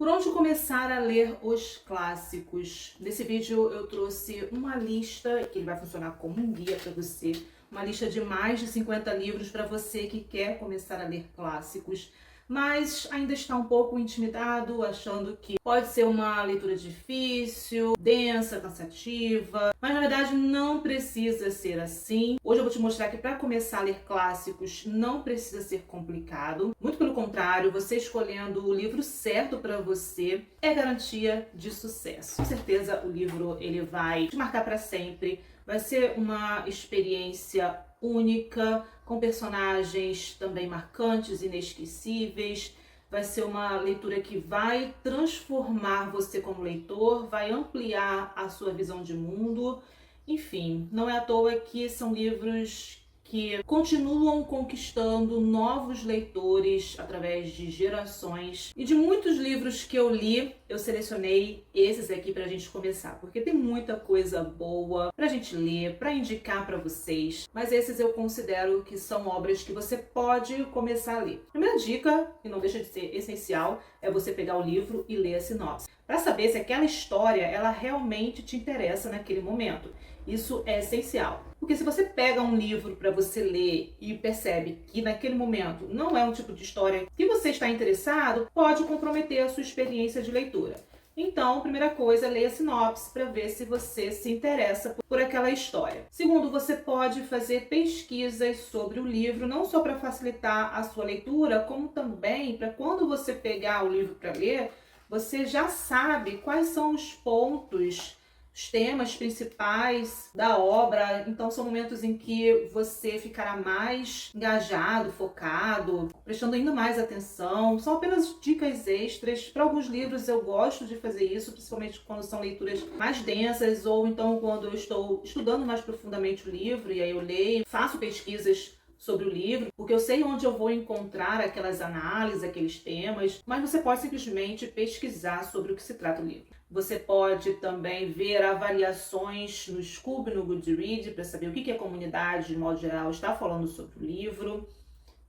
Por onde começar a ler os clássicos? Nesse vídeo eu trouxe uma lista que vai funcionar como um guia para você, uma lista de mais de 50 livros para você que quer começar a ler clássicos, mas ainda está um pouco intimidado, achando que pode ser uma leitura difícil, densa, cansativa, mas na verdade não precisa ser assim. Hoje eu vou te mostrar que para começar a ler clássicos não precisa ser complicado, muito pelo contrário, você escolhendo o livro certo para você é garantia de sucesso. Com certeza o livro ele vai te marcar para sempre, vai ser uma experiência única, com personagens também marcantes, inesquecíveis. Vai ser uma leitura que vai transformar você como leitor, vai ampliar a sua visão de mundo. Enfim, não é à toa que são livros que continuam conquistando novos leitores através de gerações. E de muitos livros que eu li, eu selecionei esses aqui pra gente começar, porque tem muita coisa boa pra gente ler, pra indicar pra vocês, mas esses eu considero que são obras que você pode começar a ler. Primeira dica, e não deixa de ser essencial, é você pegar o livro e ler a sinopse, para saber se aquela história ela realmente te interessa naquele momento. Isso é essencial. Porque se você pega um livro para você ler e percebe que naquele momento não é um tipo de história que você está interessado, pode comprometer a sua experiência de leitura. Então, primeira coisa, leia a sinopse para ver se você se interessa por aquela história. Segundo, você pode fazer pesquisas sobre o livro, não só para facilitar a sua leitura, como também para quando você pegar o livro para ler, você já sabe quais são os pontos, os temas principais da obra. Então são momentos em que você ficará mais engajado, focado, prestando ainda mais atenção. São apenas dicas extras. Para alguns livros eu gosto de fazer isso, principalmente quando são leituras mais densas ou então quando eu estou estudando mais profundamente o livro e aí eu leio, faço pesquisas sobre o livro, porque eu sei onde eu vou encontrar aquelas análises, aqueles temas, mas você pode simplesmente pesquisar sobre o que se trata o livro. Você pode também ver avaliações no Scoob, no Goodreads, para saber o que a comunidade, de modo geral, está falando sobre o livro,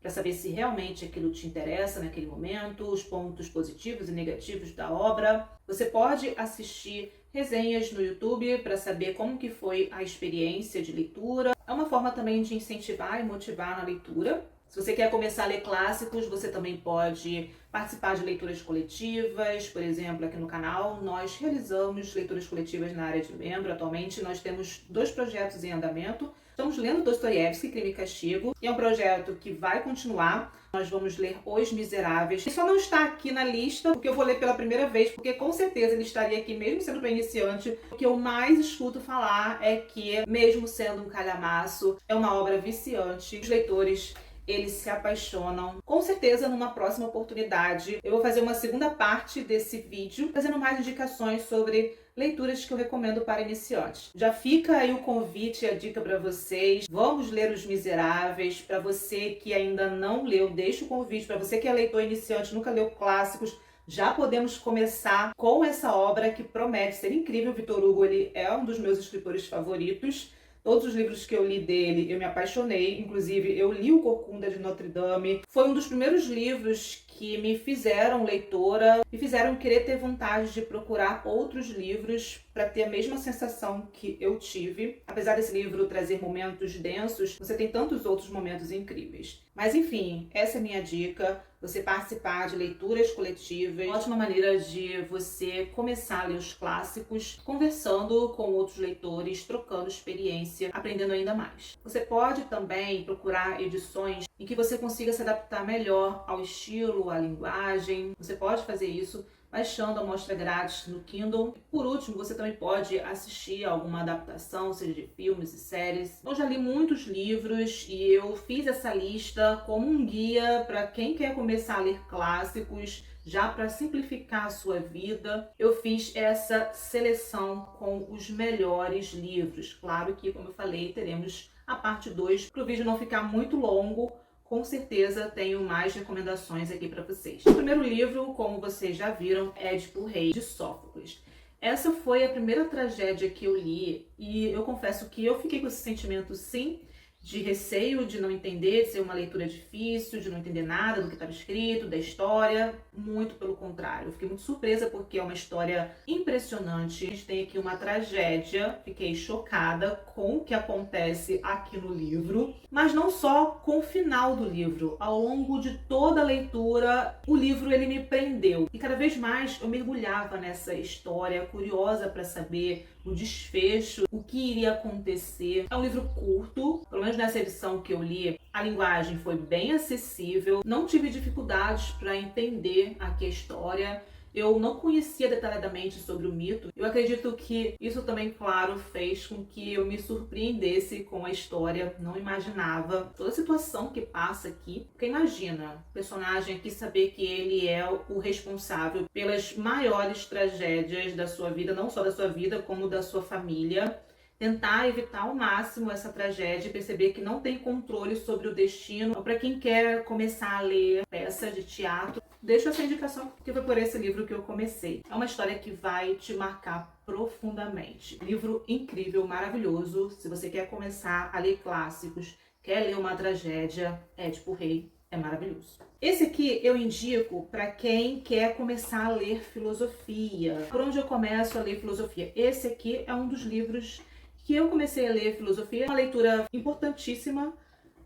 para saber se realmente aquilo te interessa naquele momento, os pontos positivos e negativos da obra. Você pode assistir resenhas no YouTube para saber como que foi a experiência de leitura. É uma forma também de incentivar e motivar na leitura. Se você quer começar a ler clássicos, você também pode participar de leituras coletivas. Por exemplo, aqui no canal nós realizamos leituras coletivas na área de membro. Atualmente nós temos 2 projetos em andamento. Estamos lendo Dostoiévski, Crime e Castigo, e é um projeto que vai continuar. Nós vamos ler Os Miseráveis. Ele só não está aqui na lista, porque eu vou ler pela primeira vez, porque com certeza ele estaria aqui mesmo sendo para iniciante. O que eu mais escuto falar é que, mesmo sendo um calhamaço, é uma obra viciante. Os leitores, eles se apaixonam. Com certeza, numa próxima oportunidade, eu vou fazer uma segunda parte desse vídeo, fazendo mais indicações sobre leituras que eu recomendo para iniciantes. Já fica aí o convite e a dica para vocês. Vamos ler Os Miseráveis. Para você que ainda não leu, deixa o convite. Para você que é leitor iniciante, nunca leu clássicos, já podemos começar com essa obra que promete ser incrível. Victor Hugo, ele é um dos meus escritores favoritos. Todos os livros que eu li dele, eu me apaixonei. Inclusive, eu li O Corcunda de Notre Dame. Foi um dos primeiros livros que me fizeram leitora, me fizeram querer ter vontade de procurar outros livros para ter a mesma sensação que eu tive. Apesar desse livro trazer momentos densos, você tem tantos outros momentos incríveis. Mas enfim, essa é a minha dica. Você participar de leituras coletivas, ótima maneira de você começar a ler os clássicos, conversando com outros leitores, trocando experiência, aprendendo ainda mais. Você pode também procurar edições em que você consiga se adaptar melhor ao estilo, à linguagem. Você pode fazer isso baixando a amostra grátis no Kindle. Por último, você também pode assistir a alguma adaptação, seja de filmes e séries. Eu já li muitos livros e eu fiz essa lista como um guia para quem quer começar a ler clássicos, já para simplificar a sua vida. Eu fiz essa seleção com os melhores livros. Claro que, como eu falei, teremos a parte 2 para o vídeo não ficar muito longo. Com certeza tenho mais recomendações aqui para vocês. O primeiro livro, como vocês já viram, é Édipo Rei, de Sófocles. Essa foi a primeira tragédia que eu li e eu confesso que eu fiquei com esse sentimento sim de receio de não entender, de ser uma leitura difícil, de não entender nada do que estava escrito, da história. Muito pelo contrário. Eu fiquei muito surpresa porque é uma história impressionante. A gente tem aqui uma tragédia. Fiquei chocada com o que acontece aqui no livro. Mas não só com o final do livro. Ao longo de toda a leitura, o livro ele me prendeu. E cada vez mais eu mergulhava nessa história, curiosa para saber o desfecho, o que iria acontecer. É um livro curto, pelo menos nessa edição que eu li, a linguagem foi bem acessível, não tive dificuldades para entender aqui a história. Eu não conhecia detalhadamente sobre o mito. Eu acredito que isso também, claro, fez com que eu me surpreendesse com a história. Não imaginava toda a situação que passa aqui. Porque imagina, o personagem aqui saber que ele é o responsável pelas maiores tragédias da sua vida, não só da sua vida, como da sua família. Tentar evitar ao máximo essa tragédia e perceber que não tem controle sobre o destino. Então, para quem quer começar a ler peças de teatro, deixo essa indicação, porque foi por esse livro que eu comecei. É uma história que vai te marcar profundamente. Livro incrível, maravilhoso. Se você quer começar a ler clássicos, quer ler uma tragédia, Édipo Rei é maravilhoso. Esse aqui eu indico para quem quer começar a ler filosofia. Por onde eu começo a ler filosofia? Esse aqui é um dos livros que eu comecei a ler filosofia, uma leitura importantíssima.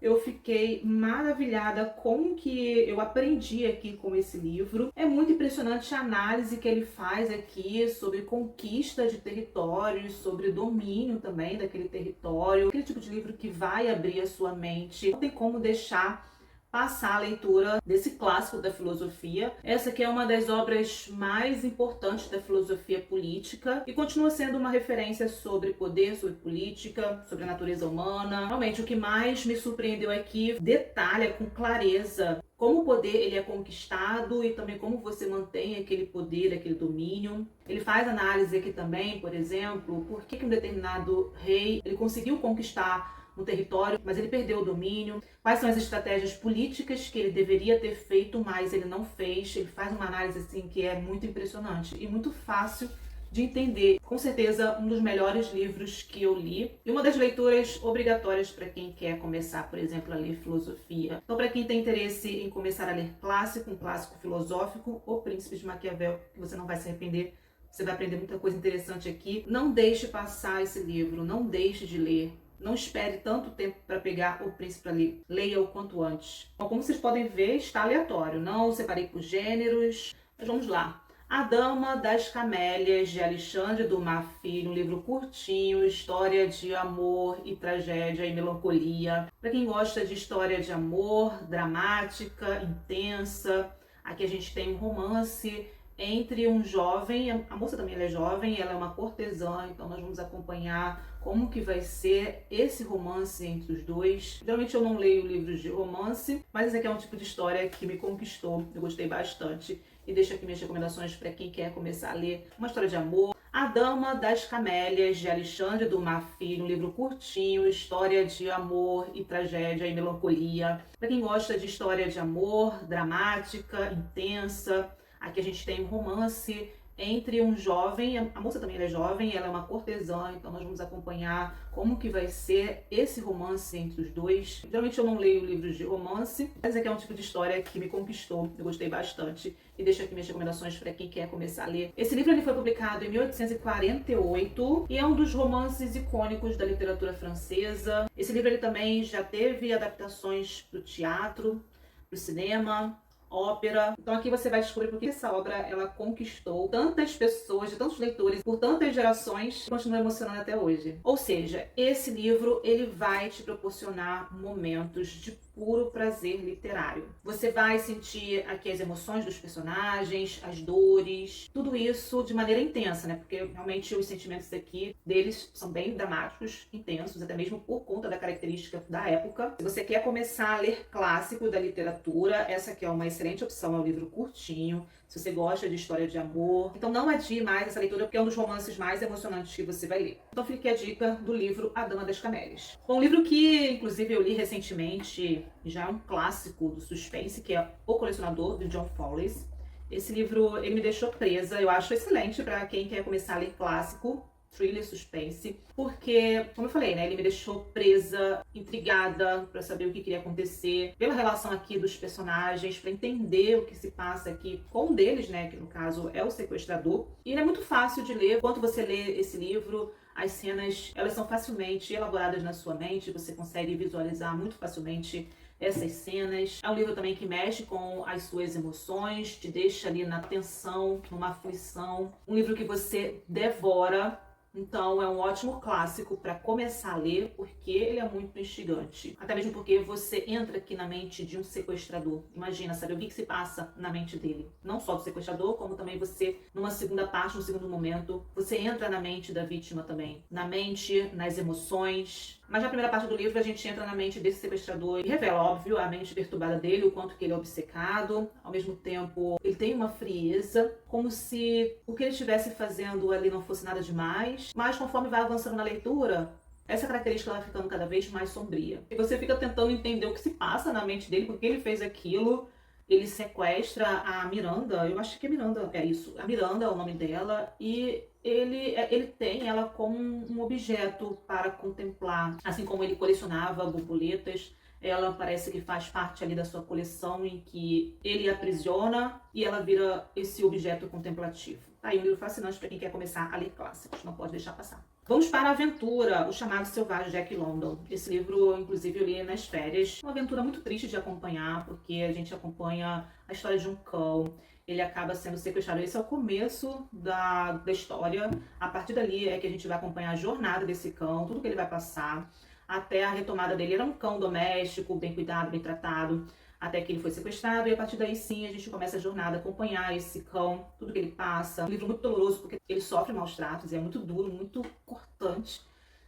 Eu fiquei maravilhada com o que eu aprendi aqui com esse livro. É muito impressionante a análise que ele faz aqui sobre conquista de territórios, sobre domínio também daquele território. Aquele tipo de livro que vai abrir a sua mente. Não tem como deixar passar a leitura desse clássico da filosofia. Essa aqui é uma das obras mais importantes da filosofia política e continua sendo uma referência sobre poder, sobre política, sobre a natureza humana. Realmente, o que mais me surpreendeu aqui detalha com clareza como o poder ele é conquistado e também como você mantém aquele poder, aquele domínio. Ele faz análise aqui também, por exemplo, por que um determinado rei ele conseguiu conquistar no território, mas ele perdeu o domínio. Quais são as estratégias políticas que ele deveria ter feito, mas ele não fez. Ele faz uma análise assim que é muito impressionante e muito fácil de entender. Com certeza, um dos melhores livros que eu li e uma das leituras obrigatórias para quem quer começar, por exemplo, a ler filosofia. Então, para quem tem interesse em começar a ler clássico, um clássico filosófico, O Príncipe de Maquiavel, que você não vai se arrepender. Você vai aprender muita coisa interessante aqui. Não deixe passar esse livro, não deixe de ler. Não espere tanto tempo para pegar o príncipe para ler. Leia o quanto antes. Bom, como vocês podem ver, está aleatório. Não separei por gêneros. Mas vamos lá. A Dama das Camélias, de Alexandre Dumas Filho. Um livro curtinho, história de amor e tragédia e melancolia. Para quem gosta de história de amor, dramática, intensa. Aqui a gente tem um romance entre um jovem, a moça também ela é jovem, ela é uma cortesã, então nós vamos acompanhar como que vai ser esse romance entre os dois. Geralmente eu não leio livros de romance, mas esse aqui é um tipo de história que me conquistou, eu gostei bastante. E deixo aqui minhas recomendações para quem quer começar a ler uma história de amor. A Dama das Camélias, de Alexandre Dumas Filho, um livro curtinho, história de amor e tragédia e melancolia. Para quem gosta de história de amor, dramática, intensa. Aqui a gente tem um romance entre um jovem, a moça também ela é jovem, ela é uma cortesã, então nós vamos acompanhar como que vai ser esse romance entre os dois. Geralmente eu não leio livros de romance, mas esse aqui é um tipo de história que me conquistou, eu gostei bastante. E deixo aqui minhas recomendações para quem quer começar a ler. Esse livro ele foi publicado em 1848 e é um dos romances icônicos da literatura francesa. Esse livro ele também já teve adaptações para o teatro, para o cinema, ópera. Então aqui você vai descobrir porque essa obra ela conquistou tantas pessoas, de tantos leitores, por tantas gerações, e continua emocionando até hoje. Ou seja, esse livro ele vai te proporcionar momentos de puro prazer literário. Você vai sentir aqui as emoções dos personagens, as dores, tudo isso de maneira intensa, né? Porque realmente os sentimentos aqui deles são bem dramáticos, intensos, até mesmo por conta da característica da época. Se você quer começar a ler clássico da literatura, essa aqui é uma excelente opção, é um livro curtinho. Se você gosta de história de amor, então não adie mais essa leitura, porque é um dos romances mais emocionantes que você vai ler. Então fica aqui a dica do livro A Dama das Camélias. Um livro que, inclusive, eu li recentemente, já é um clássico do suspense, que é O Colecionador, de John Fowles. Esse livro, ele me deixou presa, eu acho excelente para quem quer começar a ler clássico. thriller, suspense, porque, como eu falei, né, ele me deixou presa, intrigada para saber o que queria acontecer, pela relação aqui dos personagens, para entender o que se passa aqui com um deles, né, que no caso é o sequestrador. E ele é muito fácil de ler. Quando você lê esse livro, as cenas, elas são facilmente elaboradas na sua mente, você consegue visualizar muito facilmente essas cenas. É um livro também que mexe com as suas emoções, te deixa ali na tensão, numa aflição. Um livro que você devora. Então é um ótimo clássico para começar a ler, porque ele é muito instigante. Até mesmo porque você entra aqui na mente de um sequestrador. Imagina, saber o que se passa na mente dele. Não só do sequestrador, como também você, numa segunda parte, num segundo momento, você entra na mente da vítima também. Na mente, nas emoções. Mas na primeira parte do livro a gente entra na mente desse sequestrador e revela, óbvio, a mente perturbada dele, o quanto que ele é obcecado. Ao mesmo tempo, ele tem uma frieza, como se o que ele estivesse fazendo ali não fosse nada demais. Mas conforme vai avançando na leitura, essa característica vai ficando cada vez mais sombria. E você fica tentando entender o que se passa na mente dele, porque ele fez aquilo. Ele sequestra a Miranda, eu acho que é Miranda, é isso. A Miranda é o nome dela, e ele tem ela como um objeto para contemplar. Assim como ele colecionava borboletas, ela parece que faz parte ali da sua coleção, em que ele aprisiona e ela vira esse objeto contemplativo. Tá aí um livro fascinante para quem quer começar a ler clássicos, não pode deixar passar. Vamos para a aventura, O Chamado Selvagem, Jack London. Esse livro, inclusive, eu li nas férias. Uma aventura muito triste de acompanhar, porque a gente acompanha a história de um cão. Ele acaba sendo sequestrado. Esse é o começo da história. A partir dali é que a gente vai acompanhar a jornada desse cão, tudo que ele vai passar, até a retomada dele. Era um cão doméstico, bem cuidado, bem tratado, até que ele foi sequestrado, e a partir daí sim a gente começa a jornada, acompanhar esse cão, tudo que ele passa. Um livro muito doloroso, porque ele sofre maus tratos, e é muito duro, muito cortante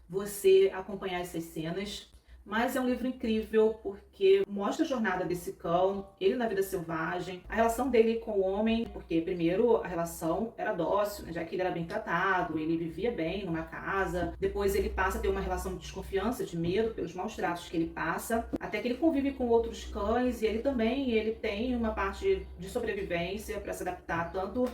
você acompanhar essas cenas. Mas é um livro incrível porque mostra a jornada desse cão, ele na vida selvagem, a relação dele com o homem, porque primeiro a relação era dócil, né, já que ele era bem tratado, ele vivia bem numa casa. Depois ele passa a ter uma relação de desconfiança, de medo pelos maus tratos que ele passa, até que ele convive com outros cães, e ele tem uma parte de sobrevivência para se adaptar tanto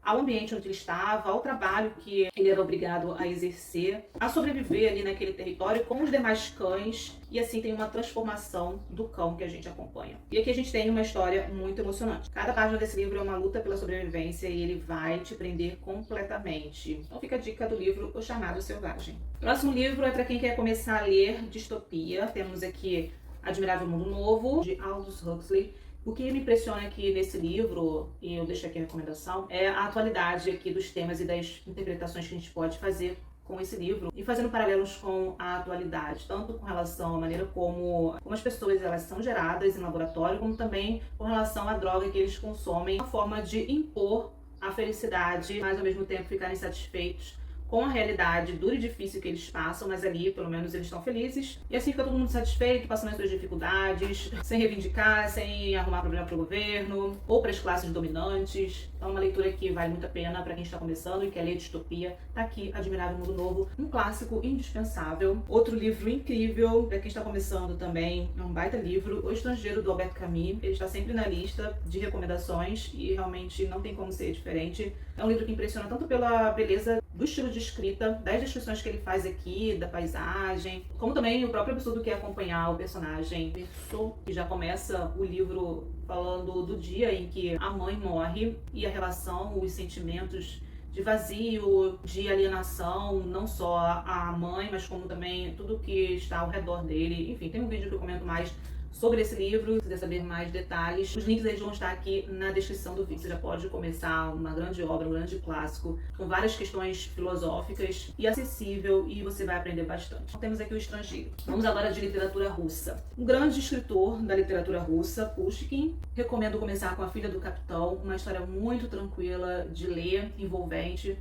ao ambiente onde ele estava, ao trabalho que ele era obrigado a exercer, a sobreviver ali naquele território com os demais cães, e assim tem uma transformação do cão que a gente acompanha. E aqui a gente tem uma história muito emocionante. Cada página desse livro é uma luta pela sobrevivência e ele vai te prender completamente. Então fica a dica do livro O Chamado Selvagem. Próximo livro é para quem quer começar a ler distopia. Temos aqui Admirável Mundo Novo, de Aldous Huxley. O que me impressiona aqui nesse livro, e eu deixo aqui a recomendação, é a atualidade aqui dos temas e das interpretações que a gente pode fazer com esse livro, e fazendo paralelos com a atualidade, tanto com relação à maneira como as pessoas elas são geradas em laboratório, como também com relação à droga que eles consomem, uma forma de impor a felicidade, mas ao mesmo tempo ficarem satisfeitos com a realidade dura e difícil que eles passam, mas ali, pelo menos, eles estão felizes. E assim fica todo mundo satisfeito, passando as suas dificuldades, sem reivindicar, sem arrumar problema para o governo, ou para as classes dominantes. Então é uma leitura que vale muito a pena para quem está começando e quer ler distopia. Tá aqui, Admirável Mundo Novo, um clássico indispensável. Outro livro incrível para quem está começando também, é um baita livro, O Estrangeiro, do Albert Camus. Ele está sempre na lista de recomendações e realmente não tem como ser diferente. É um livro que impressiona tanto pela beleza do estilo de escrita, das descrições que ele faz aqui, da paisagem, como também o próprio absurdo que é acompanhar o personagem Verso, que já começa o livro falando do dia em que a mãe morre e a relação, os sentimentos de vazio, de alienação, não só a mãe, mas como também tudo que está ao redor dele. Enfim, tem um vídeo que eu comento mais sobre esse livro. Se quiser saber mais detalhes, os links eles vão estar aqui na descrição do vídeo. Você já pode começar uma grande obra, um grande clássico, com várias questões filosóficas e acessível, e você vai aprender bastante. Então, temos aqui O Estrangeiro. Vamos agora de literatura russa. Um grande escritor da literatura russa, Pushkin. Recomendo começar com A Filha do Capitão, uma história muito tranquila de ler, envolvente.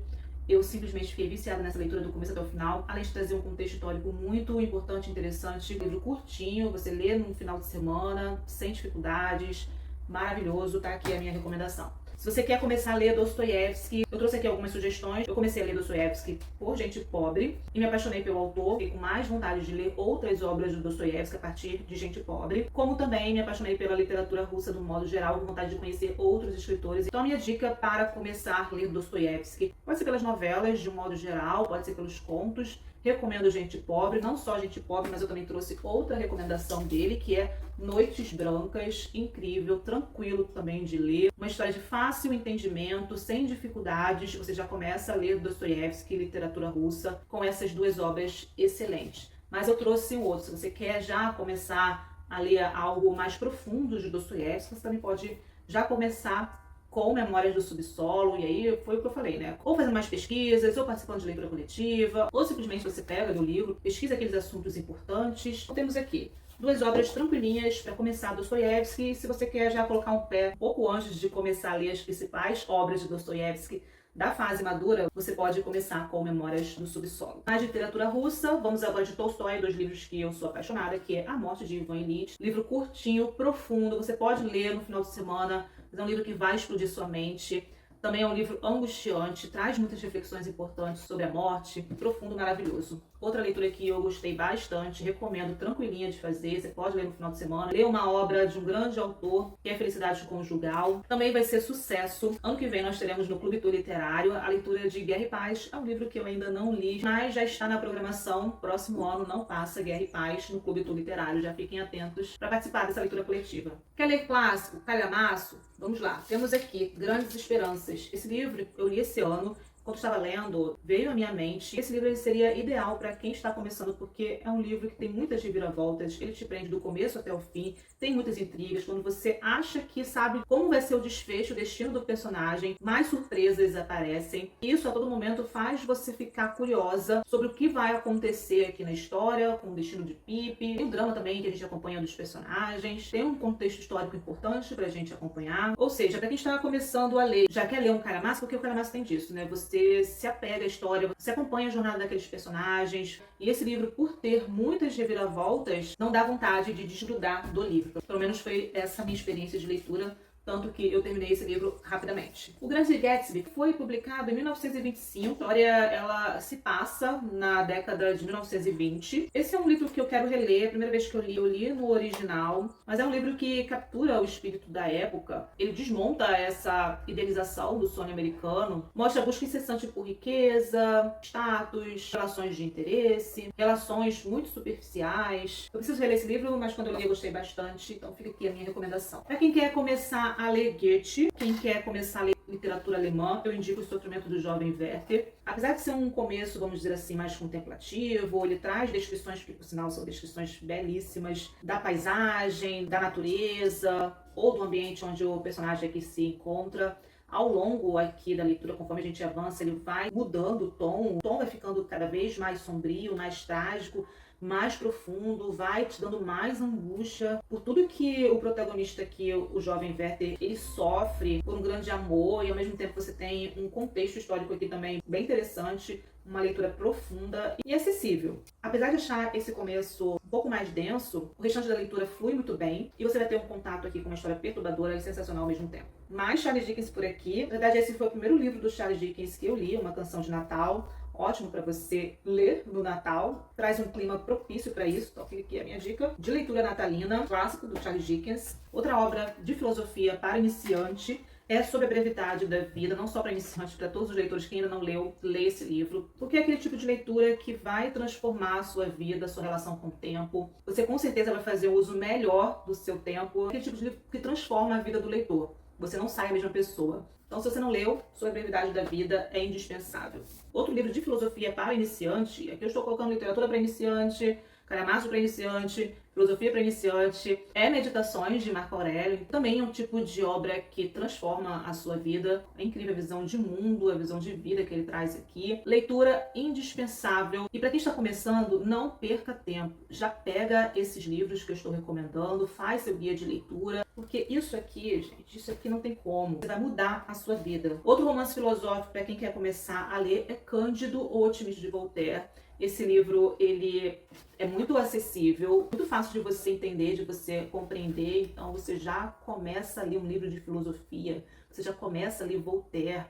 Eu simplesmente fiquei viciada nessa leitura do começo até o final, além de trazer um contexto histórico muito importante e interessante. Livro curtinho, você lê num final de semana, sem dificuldades, maravilhoso, tá aqui a minha recomendação. Se você quer começar a ler Dostoiévski, eu trouxe aqui algumas sugestões. Eu comecei a ler Dostoiévski por gente pobre e me apaixonei pelo autor. Fiquei com mais vontade de ler outras obras do Dostoiévski a partir de gente pobre. Como também me apaixonei pela literatura russa do modo geral, com vontade de conhecer outros escritores. Então a minha dica para começar a ler Dostoiévski pode ser pelas novelas de um modo geral, pode ser pelos contos. Recomendo Gente Pobre, não só Gente Pobre, mas eu também trouxe outra recomendação dele, que é Noites Brancas, incrível, tranquilo também de ler. Uma história de fácil entendimento, sem dificuldades, você já começa a ler Dostoiévski, literatura russa, com essas duas obras excelentes. Mas eu trouxe um outro, se você quer já começar a ler algo mais profundo de Dostoiévski, você também pode já começar com Memórias do Subsolo, e aí foi o que eu falei, né? Ou fazendo mais pesquisas, ou participando de leitura coletiva, ou simplesmente você pega do livro, pesquisa aqueles assuntos importantes. Então, temos aqui duas obras tranquilinhas para começar Dostoiévski. Se você quer já colocar um pé um pouco antes de começar a ler as principais obras de Dostoiévski da fase madura, você pode começar com Memórias do Subsolo. Na literatura russa, vamos agora de Tolstói, dois livros que eu sou apaixonada, que é A Morte de Ivan Ilitch. Livro curtinho, profundo, você pode ler no final de semana, mas é um livro que vai explodir sua mente. Também é um livro angustiante, traz muitas reflexões importantes sobre a morte, profundo, maravilhoso. Outra leitura que eu gostei bastante, recomendo, tranquilinha de fazer, você pode ler no final de semana. Ler uma obra de um grande autor, que é Felicidade Conjugal. Também vai ser sucesso. Ano que vem nós teremos no Clube Tour Literário a leitura de Guerra e Paz. É um livro que eu ainda não li, mas já está na programação. Próximo ano não passa Guerra e Paz no Clube Tour Literário. Já fiquem atentos para participar dessa leitura coletiva. Quer ler clássico, calhamaço? Vamos lá. Temos aqui Grandes Esperanças. Esse livro eu li esse ano. Quando estava lendo, veio à minha mente, esse livro ele seria ideal para quem está começando, porque é um livro que tem muitas reviravoltas, ele te prende do começo até o fim, tem muitas intrigas, quando você acha que sabe como vai ser o desfecho, o destino do personagem, mais surpresas aparecem. Isso a todo momento faz você ficar curiosa sobre o que vai acontecer aqui na história, com o destino de Pipe. Tem o drama também que a gente acompanha dos personagens, tem um contexto histórico importante pra gente acompanhar. Ou seja, para quem está começando a ler, já quer ler um calhamaço, porque o calhamaço tem disso, né? Você se apega à história, você acompanha a jornada daqueles personagens. E esse livro, por ter muitas reviravoltas, não dá vontade de desgrudar do livro. Pelo menos foi essa minha experiência de leitura, tanto que eu terminei esse livro rapidamente. O Grande Gatsby foi publicado em 1925. A história, ela se passa na década de 1920. Esse é um livro que eu quero reler. A primeira vez que eu li no original. Mas é um livro que captura o espírito da época. Ele desmonta essa idealização do sonho americano. Mostra a busca incessante por riqueza, status, relações de interesse, relações muito superficiais. Eu preciso reler esse livro, mas quando eu li eu gostei bastante. Então fica aqui a minha recomendação. Para quem quer começar a ler Goethe, quem quer começar a ler literatura alemã, eu indico O Sofrimento do Jovem Werther. Apesar de ser um começo, vamos dizer assim, mais contemplativo, ele traz descrições, que por sinal são descrições belíssimas, da paisagem, da natureza, ou do ambiente onde o personagem aqui se encontra. Ao longo aqui da leitura, conforme a gente avança, ele vai mudando o tom vai ficando cada vez mais sombrio, mais trágico, mais profundo, vai te dando mais angústia por tudo que o protagonista aqui, o jovem Werther, ele sofre por um grande amor, e ao mesmo tempo você tem um contexto histórico aqui também bem interessante, uma leitura profunda e acessível. Apesar de achar esse começo um pouco mais denso, o restante da leitura flui muito bem e você vai ter um contato aqui com uma história perturbadora e sensacional ao mesmo tempo. Mais Charles Dickens por aqui. Na verdade, esse foi o primeiro livro do Charles Dickens que eu li, Uma Canção de Natal. Ótimo para você ler no Natal, traz um clima propício para isso, então fica aqui a minha dica de leitura natalina, clássico do Charles Dickens. Outra obra de filosofia para iniciante é Sobre a Brevidade da Vida, não só para iniciantes, para todos os leitores que ainda não leu, lê esse livro, porque é aquele tipo de leitura que vai transformar a sua vida, a sua relação com o tempo. Você com certeza vai fazer um uso melhor do seu tempo, aquele tipo de livro que transforma a vida do leitor. Você não sai a mesma pessoa. Então, se você não leu, Sobre a Brevidade da Vida é indispensável. Outro livro de filosofia para iniciante, aqui eu estou colocando literatura para iniciante, calhamaço para iniciante, filosofia para iniciante, é Meditações, de Marco Aurélio. Também é um tipo de obra que transforma a sua vida. É incrível a visão de mundo, a visão de vida que ele traz aqui. Leitura indispensável. E para quem está começando, não perca tempo. Já pega esses livros que eu estou recomendando, faz seu guia de leitura, porque isso aqui, gente, isso aqui não tem como. Você vai mudar a sua vida. Outro romance filosófico para quem quer começar a ler é Cândido, o Otimista de Voltaire. Esse livro, ele é muito acessível, muito fácil de você entender, de você compreender. Então você já começa a ler um livro de filosofia Você já começa ali Voltaire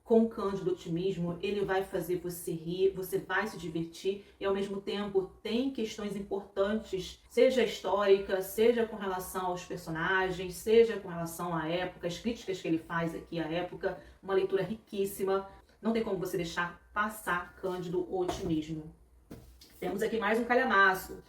com Cândido Otimismo, ele vai fazer você rir, você vai se divertir e ao mesmo tempo tem questões importantes, seja histórica, seja com relação aos personagens, seja com relação à época, as críticas que ele faz aqui à época, uma leitura riquíssima, não tem como você deixar passar Cândido Otimismo. Temos aqui mais um calhamaço.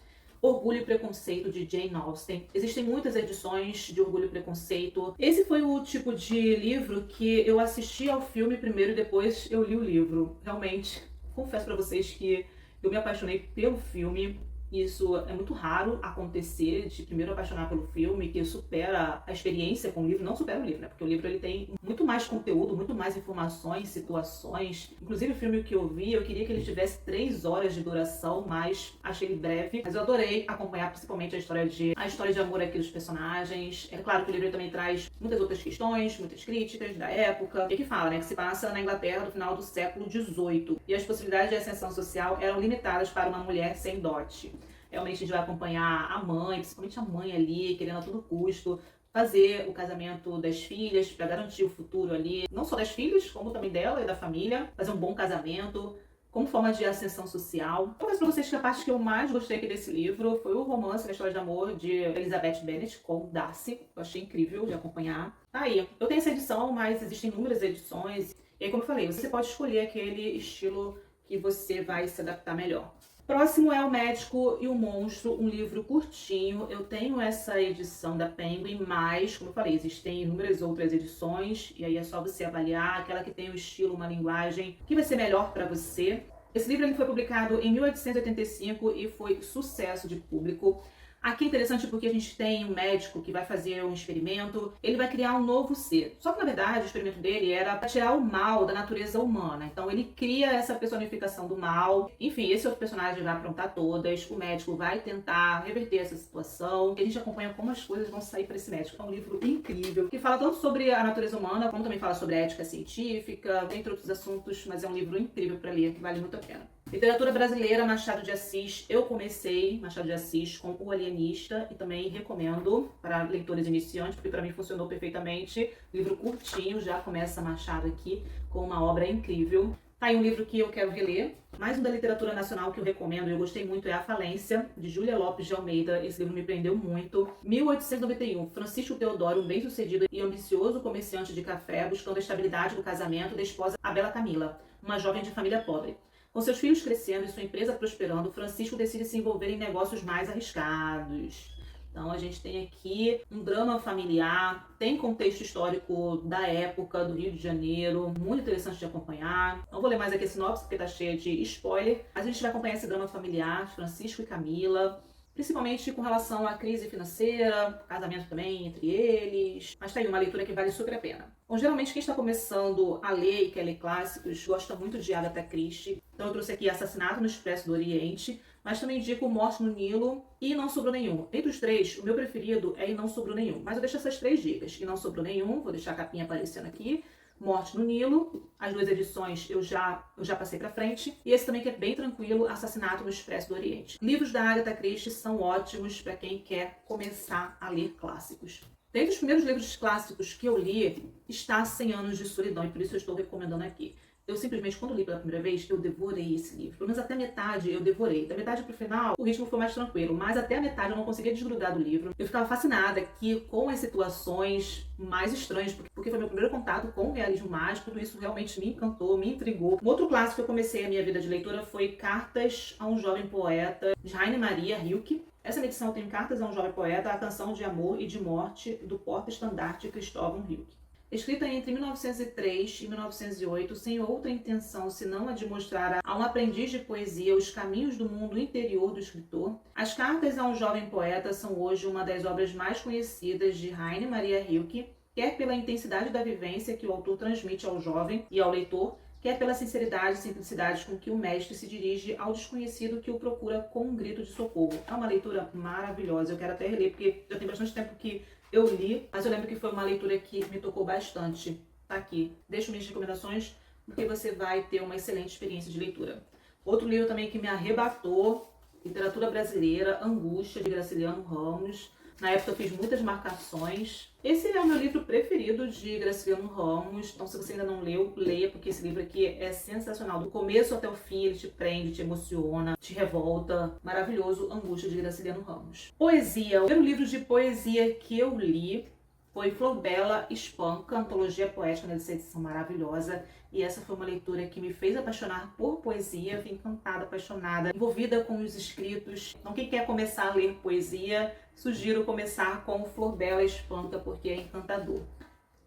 Orgulho e Preconceito, de Jane Austen. Existem muitas edições de Orgulho e Preconceito. Esse foi o tipo de livro que eu assisti ao filme primeiro e depois eu li o livro. Realmente, confesso pra vocês que eu me apaixonei pelo filme. Isso é muito raro acontecer, de primeiro apaixonar pelo filme, que supera a experiência com o livro. Não supera o livro, né? Porque o livro ele tem muito mais conteúdo, muito mais informações, situações. Inclusive o filme que eu vi, eu queria que ele tivesse 3 horas de duração, mas achei ele breve. Mas eu adorei acompanhar principalmente a história de amor aqui dos personagens. É claro que o livro também traz muitas outras questões, muitas críticas da época. E que fala, né? Que se passa na Inglaterra do final do século XVIII. E as possibilidades de ascensão social eram limitadas para uma mulher sem dote. Realmente a gente vai acompanhar a mãe, principalmente a mãe ali, querendo a todo custo fazer o casamento das filhas para garantir o futuro ali, não só das filhas, como também dela e da família, fazer um bom casamento, como forma de ascensão social. Eu confesso pra vocês que a parte que eu mais gostei aqui desse livro foi o romance, a história de amor de Elizabeth Bennet com Darcy. Eu achei incrível de acompanhar. Tá aí, eu tenho essa edição, mas existem inúmeras edições. E aí, como eu falei, você pode escolher aquele estilo que você vai se adaptar melhor. Próximo é O Médico e o Monstro, um livro curtinho. Eu tenho essa edição da Penguin, mas, como eu falei, existem inúmeras outras edições, e aí é só você avaliar aquela que tem um estilo, uma linguagem que vai ser melhor para você. Esse livro ele foi publicado em 1885 e foi sucesso de público. Aqui é interessante porque a gente tem um médico que vai fazer um experimento, ele vai criar um novo ser. Só que na verdade o experimento dele era para tirar o mal da natureza humana. Então ele cria essa personificação do mal. Enfim, esse outro personagem vai aprontar todas, o médico vai tentar reverter essa situação. E a gente acompanha como as coisas vão sair para esse médico. É um livro incrível, que fala tanto sobre a natureza humana, como também fala sobre a ética científica, entre outros assuntos, mas é um livro incrível para ler, que vale muito a pena. Literatura brasileira, Machado de Assis. Eu comecei Machado de Assis com O Alienista e também recomendo para leitores iniciantes, porque para mim funcionou perfeitamente. Livro curtinho, já começa Machado aqui com uma obra incrível. Tá aí um livro que eu quero reler. Mais um da literatura nacional que eu recomendo e eu gostei muito é A Falência, de Júlia Lopes de Almeida. Esse livro me prendeu muito. 1891, Francisco Teodoro, um bem-sucedido e ambicioso comerciante de café, buscando a estabilidade do casamento da esposa Abela Camila, uma jovem de família pobre. Com seus filhos crescendo e sua empresa prosperando, Francisco decide se envolver em negócios mais arriscados. Então a gente tem aqui um drama familiar, tem contexto histórico da época do Rio de Janeiro, muito interessante de acompanhar. Não vou ler mais aqui a sinopse porque tá cheia de spoiler, mas a gente vai acompanhar esse drama familiar, Francisco e Camila, principalmente com relação à crise financeira, casamento também entre eles. Mas tá aí uma leitura que vale super a pena. Bom, geralmente quem está começando a ler e quer ler clássicos gosta muito de Agatha Christie. Então eu trouxe aqui Assassinato no Expresso do Oriente, mas também indico Morte no Nilo e Não Sobrou Nenhum. Entre os três, o meu preferido é E Não Sobrou Nenhum. Mas eu deixo essas 3 dicas. E Não Sobrou Nenhum, vou deixar a capinha aparecendo aqui. Morte no Nilo, as 2 edições eu já passei pra frente. E esse também que é bem tranquilo, Assassinato no Expresso do Oriente. Livros da Agatha Christie são ótimos para quem quer começar a ler clássicos. Dentre os primeiros livros clássicos que eu li, está 100 Anos de Solidão, e por isso eu estou recomendando aqui. Eu simplesmente, quando li pela primeira vez, eu devorei esse livro. Pelo menos até a metade eu devorei. Da metade pro final, o ritmo foi mais tranquilo. Mas até a metade eu não conseguia desgrudar do livro. Eu ficava fascinada aqui com as situações mais estranhas, porque foi meu primeiro contato com o realismo mágico. Tudo isso realmente me encantou, me intrigou. Um outro clássico que eu comecei a minha vida de leitura foi Cartas a um Jovem Poeta, de Rainer Maria Rilke. Essa edição tem Cartas a um Jovem Poeta, a canção de amor e de morte do porta-estandarte Cristóvão Rilke. Escrita entre 1903 e 1908, sem outra intenção senão a de mostrar a um aprendiz de poesia os caminhos do mundo interior do escritor, As Cartas a um Jovem Poeta são hoje uma das obras mais conhecidas de Rainer Maria Rilke, quer pela intensidade da vivência que o autor transmite ao jovem e ao leitor, quer pela sinceridade e simplicidade com que o mestre se dirige ao desconhecido que o procura com um grito de socorro. É uma leitura maravilhosa, eu quero até reler, porque já tem bastante tempo que eu li, mas eu lembro que foi uma leitura que me tocou bastante. Tá aqui. Deixo minhas recomendações, porque você vai ter uma excelente experiência de leitura. Outro livro também que me arrebatou, Literatura Brasileira, Angústia, de Graciliano Ramos. Na época eu fiz muitas marcações. Esse é o meu livro preferido de Graciliano Ramos, então se você ainda não leu, leia, porque esse livro aqui é sensacional. Do começo até o fim, ele te prende, te emociona, te revolta. Maravilhoso, Angústia, de Graciliano Ramos. Poesia. O primeiro livro de poesia que eu li foi Flor Bela Espanca, antologia poética, né, dessa edição maravilhosa. E essa foi uma leitura que me fez apaixonar por poesia, fui encantada, apaixonada, envolvida com os escritos. Então quem quer começar a ler poesia, sugiro começar com Flor Bela Espanca, porque é encantador.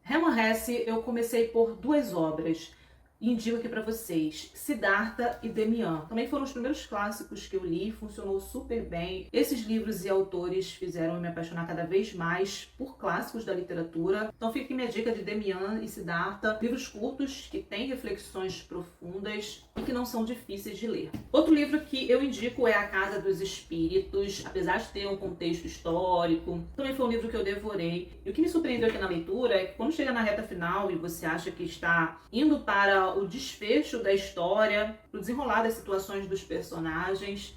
Hermann Hesse, eu comecei por 2 obras. Indico aqui para vocês, Siddhartha e Demian. Também foram os primeiros clássicos que eu li, funcionou super bem. Esses livros e autores fizeram eu me apaixonar cada vez mais por clássicos da literatura. Então fica aqui minha dica de Demian e Siddhartha, livros curtos que têm reflexões profundas e que não são difíceis de ler. Outro livro que eu indico é A Casa dos Espíritos, apesar de ter um contexto histórico. Também foi um livro que eu devorei. E o que me surpreendeu aqui na leitura é que quando chega na reta final e você acha que está indo para o desfecho da história, o desenrolar das situações dos personagens,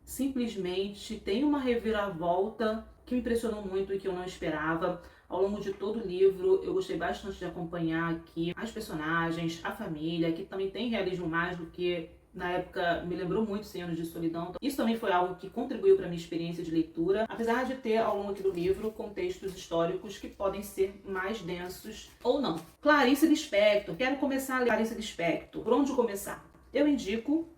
simplesmente tem uma reviravolta que me impressionou muito e que eu não esperava. Ao longo de todo o livro, eu gostei bastante de acompanhar aqui as personagens, a família, que também tem realismo mágico, que na época me lembrou muito 100 Anos de Solidão. Isso também foi algo que contribuiu para a minha experiência de leitura, apesar de ter ao longo aqui do livro contextos históricos que podem ser mais densos ou não. Clarice Lispector. Quero começar a ler Clarice Lispector. Por onde começar? Eu indico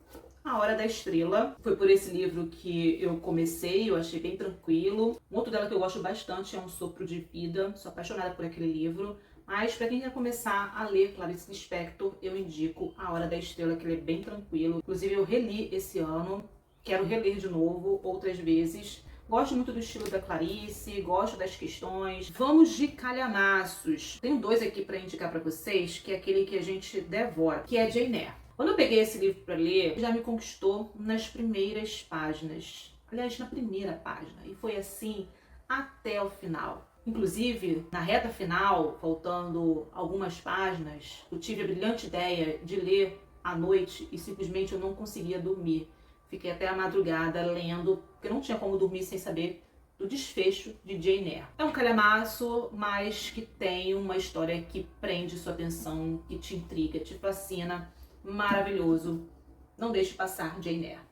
A Hora da Estrela. Foi por esse livro que eu comecei, eu achei bem tranquilo. Um outro dela que eu gosto bastante é Um Sopro de Vida. Sou apaixonada por aquele livro. Mas para quem quer começar a ler Clarice Lispector, eu indico A Hora da Estrela, que ele é bem tranquilo. Inclusive eu reli esse ano, quero reler de novo outras vezes. Gosto muito do estilo da Clarice, gosto das questões. Vamos de calhamaços. Tenho 2 aqui para indicar para vocês, que é aquele que a gente devora, que é Jane Eyre. Quando eu peguei esse livro para ler, já me conquistou nas primeiras páginas. Aliás, na primeira página. E foi assim até o final. Inclusive, na reta final, faltando algumas páginas, eu tive a brilhante ideia de ler à noite e simplesmente eu não conseguia dormir. Fiquei até a madrugada lendo, porque não tinha como dormir sem saber do desfecho de Jane Eyre. É um calhamaço, mas que tem uma história que prende sua atenção, que te intriga, te fascina. Maravilhoso. Não deixe passar Jane Eyre.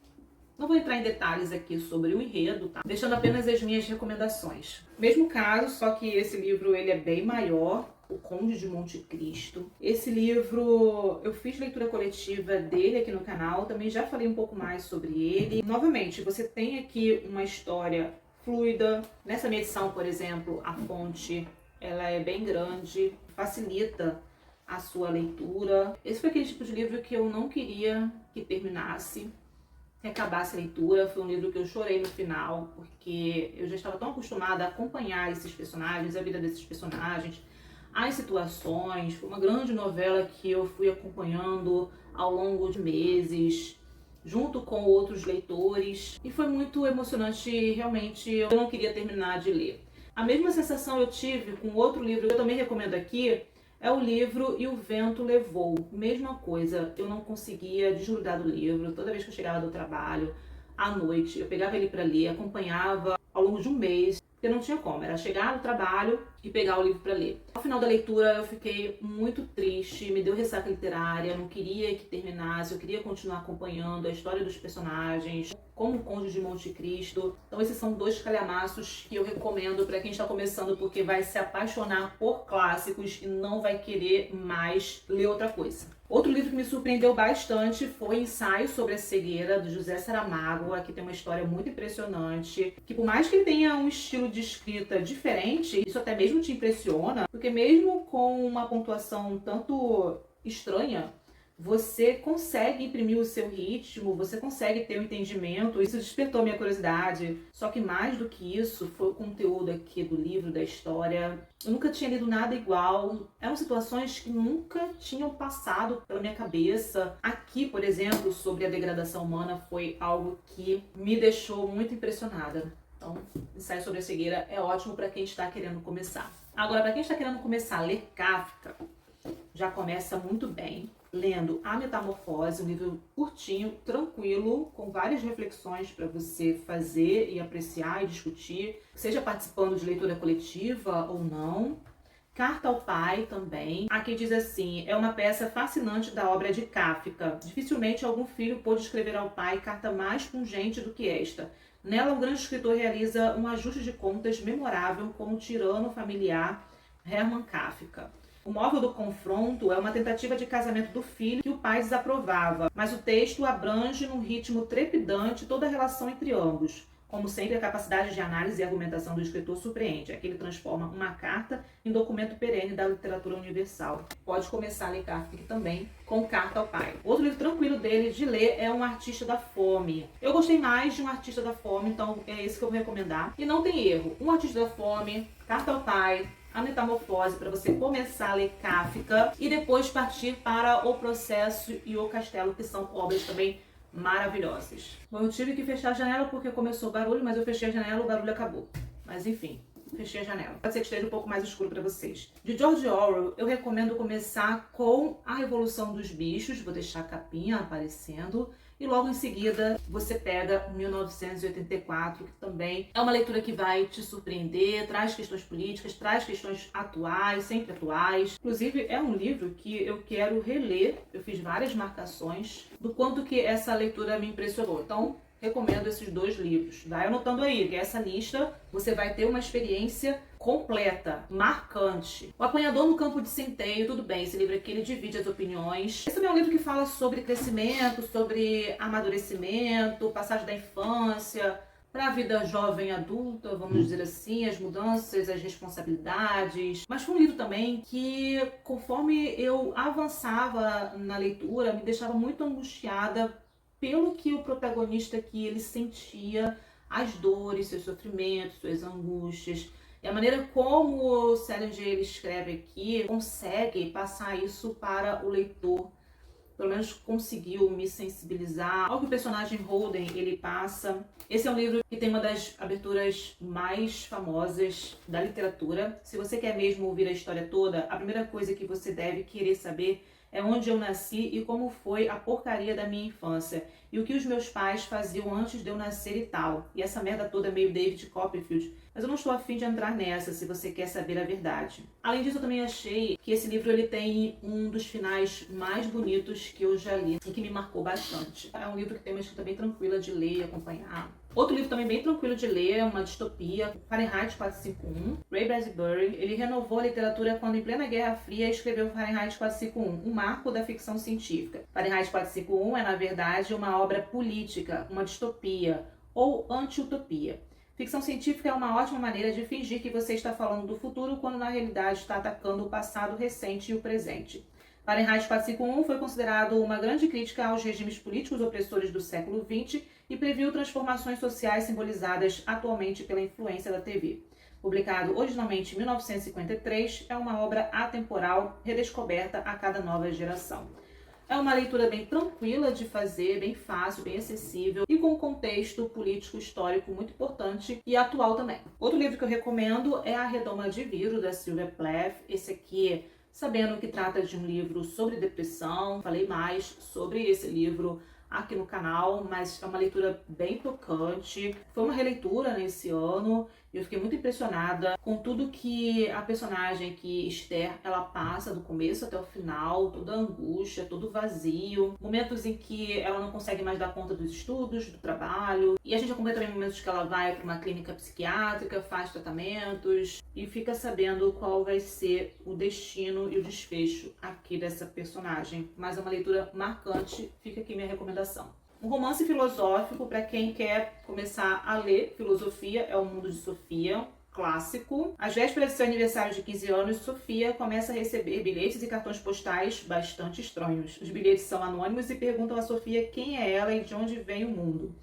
Não vou entrar em detalhes aqui sobre o enredo, tá? Deixando apenas as minhas recomendações. Mesmo caso, só que esse livro ele é bem maior, O Conde de Monte Cristo. Esse livro, eu fiz leitura coletiva dele aqui no canal, também já falei um pouco mais sobre ele. Novamente, você tem aqui uma história fluida. Nessa minha edição, por exemplo, a fonte, ela é bem grande, facilita a sua leitura. Esse foi aquele tipo de livro que eu não queria que terminasse, que acabasse a leitura. Foi um livro que eu chorei no final, porque eu já estava tão acostumada a acompanhar esses personagens, a vida desses personagens, as situações. Foi uma grande novela que eu fui acompanhando ao longo de meses, junto com outros leitores, e foi muito emocionante. Realmente eu não queria terminar de ler. A mesma sensação eu tive com outro livro que eu também recomendo aqui, é o livro E o Vento Levou. Mesma coisa, eu não conseguia desgrudar do livro. Toda vez que eu chegava do trabalho, à noite, eu pegava ele para ler, acompanhava ao longo de um mês, porque não tinha como, era chegar no trabalho e pegar o livro para ler. Ao final da leitura eu fiquei muito triste, me deu ressaca literária, eu não queria que terminasse, eu queria continuar acompanhando a história dos personagens, como o Conde de Monte Cristo. Então esses são 2 calhamaços que eu recomendo para quem está começando, porque vai se apaixonar por clássicos e não vai querer mais ler outra coisa. Outro livro que me surpreendeu bastante foi Ensaio sobre a Cegueira, do José Saramago. Aqui tem uma história muito impressionante, que por mais que ele tenha um estilo de escrita diferente, isso até mesmo te impressiona, porque mesmo com uma pontuação um tanto estranha, você consegue imprimir o seu ritmo, você consegue ter um entendimento. Isso despertou minha curiosidade. Só que mais do que isso, foi o conteúdo aqui do livro, da história. Eu nunca tinha lido nada igual. Eram situações que nunca tinham passado pela minha cabeça. Aqui, por exemplo, sobre a degradação humana, foi algo que me deixou muito impressionada. Então, Ensaio sobre a Cegueira é ótimo para quem está querendo começar. Agora, para quem está querendo começar a ler Kafka, já começa muito bem. lendo A Metamorfose, um livro curtinho, tranquilo, com várias reflexões para você fazer e apreciar e discutir, seja participando de leitura coletiva ou não. Carta ao Pai também. Aqui diz assim, é uma peça fascinante da obra de Kafka. Dificilmente algum filho pôde escrever ao pai carta mais pungente do que esta. Nela, o grande escritor realiza um ajuste de contas memorável com o tirano familiar Hermann Kafka. O móvel do confronto é uma tentativa de casamento do filho que o pai desaprovava, mas o texto abrange num ritmo trepidante toda a relação entre ambos. Como sempre, a capacidade de análise e argumentação do escritor surpreende. Aqui ele transforma uma carta em documento perene da literatura universal. Pode começar a ler Kafka aqui também, com Carta ao Pai. Outro livro tranquilo dele de ler é Um Artista da Fome. Eu gostei mais de Um Artista da Fome, então é esse que eu vou recomendar. E não tem erro. Um Artista da Fome, Carta ao Pai, A Metamorfose, para você começar a ler Kafka e depois partir para O Processo e O Castelo, que são obras também maravilhosas. Bom, eu tive que fechar a janela porque começou o barulho, mas eu fechei a janela e o barulho acabou. Mas enfim, fechei a janela. Pode ser que esteja um pouco mais escuro para vocês. De George Orwell, eu recomendo começar com A Revolução dos Bichos. Vou deixar a capinha aparecendo. E logo em seguida você pega 1984, que também é uma leitura que vai te surpreender, traz questões políticas, traz questões atuais, sempre atuais. Inclusive é um livro que eu quero reler, eu fiz várias marcações do quanto que essa leitura me impressionou. Então, recomendo esses dois livros. Vai anotando aí, que essa lista você vai ter uma experiência completa, marcante. O Apanhador no Campo de Centeio, tudo bem, esse livro aqui ele divide as opiniões. Esse também é um livro que fala sobre crescimento, sobre amadurecimento, passagem da infância para a vida jovem adulta, vamos dizer assim, as mudanças, as responsabilidades. Mas foi um livro também que, conforme eu avançava na leitura, me deixava muito angustiada pelo que o protagonista aqui ele sentia, as dores, seus sofrimentos, suas angústias. E a maneira como o Salinger ele escreve aqui consegue passar isso para o leitor. Pelo menos conseguiu me sensibilizar ao que o personagem Holden ele passa. Esse é um livro que tem uma das aberturas mais famosas da literatura. Se você quer mesmo ouvir a história toda, a primeira coisa que você deve querer saber é onde eu nasci e como foi a porcaria da minha infância. E o que os meus pais faziam antes de eu nascer e tal. E essa merda toda é meio David Copperfield. Mas eu não estou afim de entrar nessa, se você quer saber a verdade. Além disso, eu também achei que esse livro ele tem um dos finais mais bonitos que eu já li. E que me marcou bastante. É um livro que tem uma escrita bem tranquila de ler e acompanhar. Outro livro também bem tranquilo de ler, é uma distopia, Fahrenheit 451. Ray Bradbury, ele renovou a literatura quando em plena Guerra Fria escreveu Fahrenheit 451, um marco da ficção científica. Fahrenheit 451 é, na verdade, uma obra política, uma distopia ou anti-utopia. Ficção científica é uma ótima maneira de fingir que você está falando do futuro quando na realidade está atacando o passado recente e o presente. Fahrenheit 451 foi considerado uma grande crítica aos regimes políticos opressores do século XX e previu transformações sociais simbolizadas atualmente pela influência da TV. Publicado originalmente em 1953, é uma obra atemporal, redescoberta a cada nova geração. É uma leitura bem tranquila de fazer, bem fácil, bem acessível e com um contexto político histórico muito importante e atual também. Outro livro que eu recomendo é A Redoma de Vidro, da Sylvia Plath. Esse aqui, sabendo que trata de um livro sobre depressão, falei mais sobre esse livro aqui no canal, mas é uma leitura bem tocante. Foi uma releitura nesse ano e eu fiquei muito impressionada com tudo que a personagem que Esther, ela passa do começo até o final, toda a angústia, todo o vazio, momentos em que ela não consegue mais dar conta dos estudos, do trabalho, e a gente acompanha também momentos que ela vai para uma clínica psiquiátrica, faz tratamentos e fica sabendo qual vai ser o destino e o desfecho aqui dessa personagem. Mas é uma leitura marcante, fica aqui minha recomendação. Um romance filosófico para quem quer começar a ler filosofia é O Mundo de Sofia, clássico. Às vésperas de seu aniversário de 15 anos, Sofia começa a receber bilhetes e cartões postais bastante estranhos. Os bilhetes são anônimos e perguntam a Sofia quem é ela e de onde vem o mundo.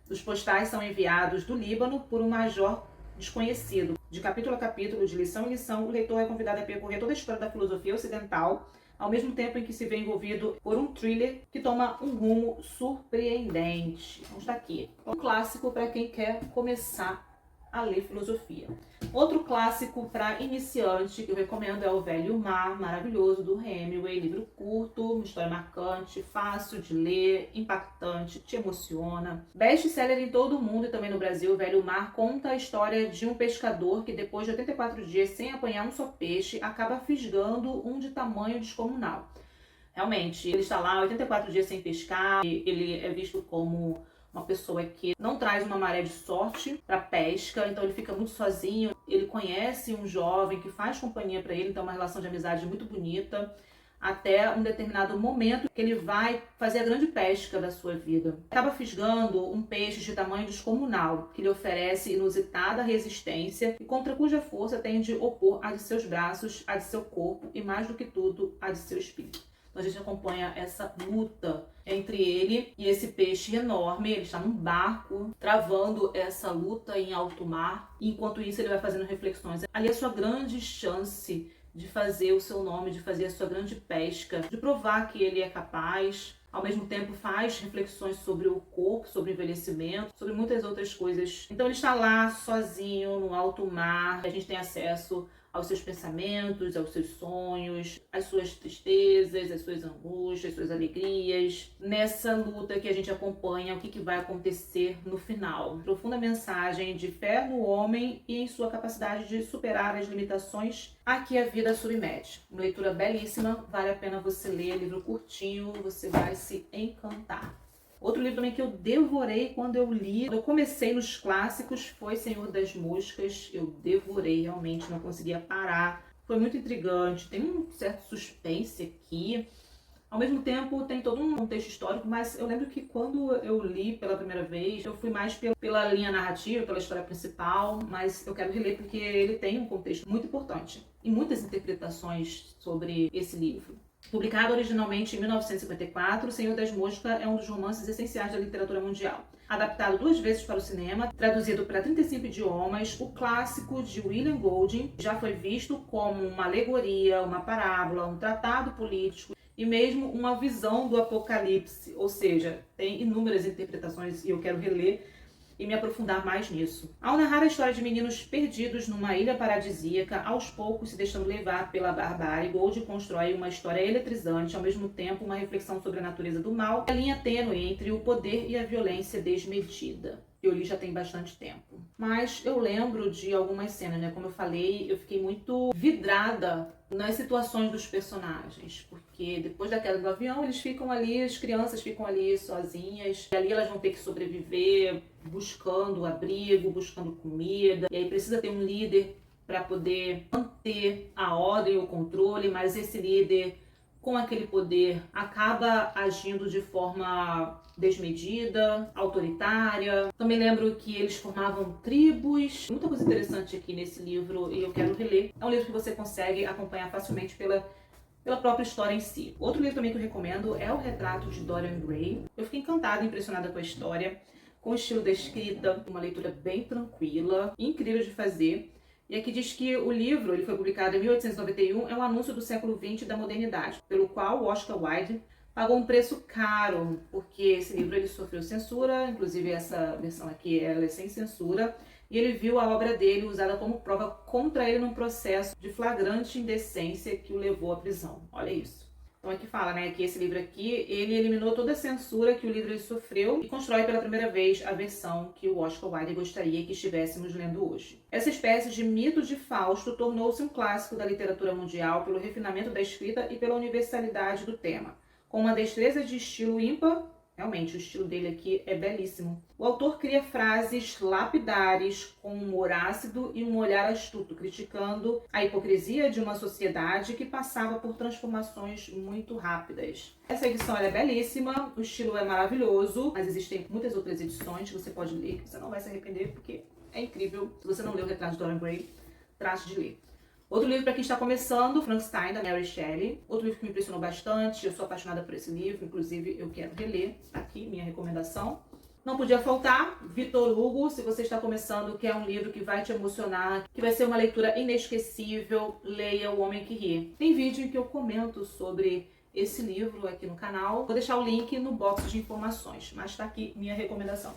Os postais são enviados do Líbano por um major desconhecido. De capítulo a capítulo, de lição em lição, o leitor é convidado a percorrer toda a história da filosofia ocidental, ao mesmo tempo em que se vê envolvido por um thriller que toma um rumo surpreendente. Vamos estar aqui. Um clássico para quem quer começar a ler filosofia. Outro clássico para iniciante que eu recomendo é O Velho e o Mar, maravilhoso, do Hemingway, livro curto, uma história marcante, fácil de ler, impactante, te emociona. Best-seller em todo o mundo e também no Brasil, O Velho e o Mar conta a história de um pescador que depois de 84 dias sem apanhar um só peixe, acaba fisgando um de tamanho descomunal. Realmente, ele está lá 84 dias sem pescar, ele é visto como uma pessoa que não traz uma maré de sorte para pesca, então ele fica muito sozinho. Ele conhece um jovem que faz companhia para ele, então é uma relação de amizade muito bonita, até um determinado momento que ele vai fazer a grande pesca da sua vida. Acaba fisgando um peixe de tamanho descomunal, que lhe oferece inusitada resistência e contra cuja força tem de opor a de seus braços, a de seu corpo e, mais do que tudo, a de seu espírito. Então a gente acompanha essa luta entre ele e esse peixe enorme. Ele está num barco, travando essa luta em alto mar. E enquanto isso ele vai fazendo reflexões. Ali é a sua grande chance de fazer o seu nome, de fazer a sua grande pesca, de provar que ele é capaz. Ao mesmo tempo faz reflexões sobre o corpo, sobre o envelhecimento, sobre muitas outras coisas. Então ele está lá sozinho, no alto mar. A gente tem acesso aos seus pensamentos, aos seus sonhos, às suas tristezas, às suas angústias, às suas alegrias. Nessa luta que a gente acompanha, o que vai acontecer no final. Profunda mensagem de fé no homem e em sua capacidade de superar as limitações a que a vida submete. Uma leitura belíssima, vale a pena você ler, livro curtinho, você vai se encantar. Outro livro também que eu devorei quando eu li, quando eu comecei nos clássicos, foi Senhor das Moscas. Eu devorei, realmente, não conseguia parar. Foi muito intrigante, tem um certo suspense aqui. Ao mesmo tempo, tem todo um contexto histórico, mas eu lembro que quando eu li pela primeira vez, eu fui mais pela linha narrativa, pela história principal, mas eu quero reler porque ele tem um contexto muito importante e muitas interpretações sobre esse livro. Publicado originalmente em 1954, O Senhor das Moscas é um dos romances essenciais da literatura mundial. Adaptado 2 vezes para o cinema, traduzido para 35 idiomas, o clássico de William Golding já foi visto como uma alegoria, uma parábola, um tratado político e mesmo uma visão do apocalipse, ou seja, tem inúmeras interpretações e eu quero reler e me aprofundar mais nisso. Ao narrar a história de meninos perdidos numa ilha paradisíaca, aos poucos se deixando levar pela barbárie, Golding constrói uma história eletrizante, ao mesmo tempo uma reflexão sobre a natureza do mal, a linha tênue entre o poder e a violência desmedida. Eu li já tem bastante tempo. Mas eu lembro de algumas cenas, né? Como eu falei, eu fiquei muito vidrada nas situações dos personagens, porque depois da queda do avião, eles ficam ali, as crianças ficam ali sozinhas, e ali elas vão ter que sobreviver, buscando abrigo, buscando comida, e aí precisa ter um líder para poder manter a ordem e o controle, mas esse líder, com aquele poder, acaba agindo de forma desmedida, autoritária. Também lembro que eles formavam tribos. Muita coisa interessante aqui nesse livro e eu quero reler. É um livro que você consegue acompanhar facilmente pela própria história em si. Outro livro também que eu recomendo é O Retrato de Dorian Gray. Eu fiquei encantada e impressionada com a história, com o estilo da escrita, uma leitura bem tranquila, incrível de fazer. E aqui diz que o livro, ele foi publicado em 1891, é um anúncio do século XX da modernidade, pelo qual o Oscar Wilde pagou um preço caro, porque esse livro ele sofreu censura, inclusive essa versão aqui ela é sem censura, e ele viu a obra dele usada como prova contra ele num processo de flagrante indecência que o levou à prisão. Olha isso. Então aqui fala, né, que esse livro aqui, ele eliminou toda a censura que o livro ele sofreu e constrói pela primeira vez a versão que o Oscar Wilde gostaria que estivéssemos lendo hoje. Essa espécie de mito de Fausto tornou-se um clássico da literatura mundial pelo refinamento da escrita e pela universalidade do tema. Com uma destreza de estilo ímpar, realmente o estilo dele aqui é belíssimo. O autor cria frases lapidares com um humor ácido e um olhar astuto, criticando a hipocrisia de uma sociedade que passava por transformações muito rápidas. Essa edição é belíssima, o estilo é maravilhoso, mas existem muitas outras edições que você pode ler, que você não vai se arrepender, porque é incrível. Se você não leu O Retrato de Dorian Gray, trate de ler. Outro livro para quem está começando, Frankenstein, da Mary Shelley. Outro livro que me impressionou bastante, eu sou apaixonada por esse livro, inclusive eu quero reler, aqui minha recomendação. Não podia faltar, Victor Hugo, se você está começando, que é um livro que vai te emocionar, que vai ser uma leitura inesquecível, leia O Homem que Ri. Tem vídeo em que eu comento sobre esse livro aqui no canal. Vou deixar o link no box de informações, mas tá aqui minha recomendação.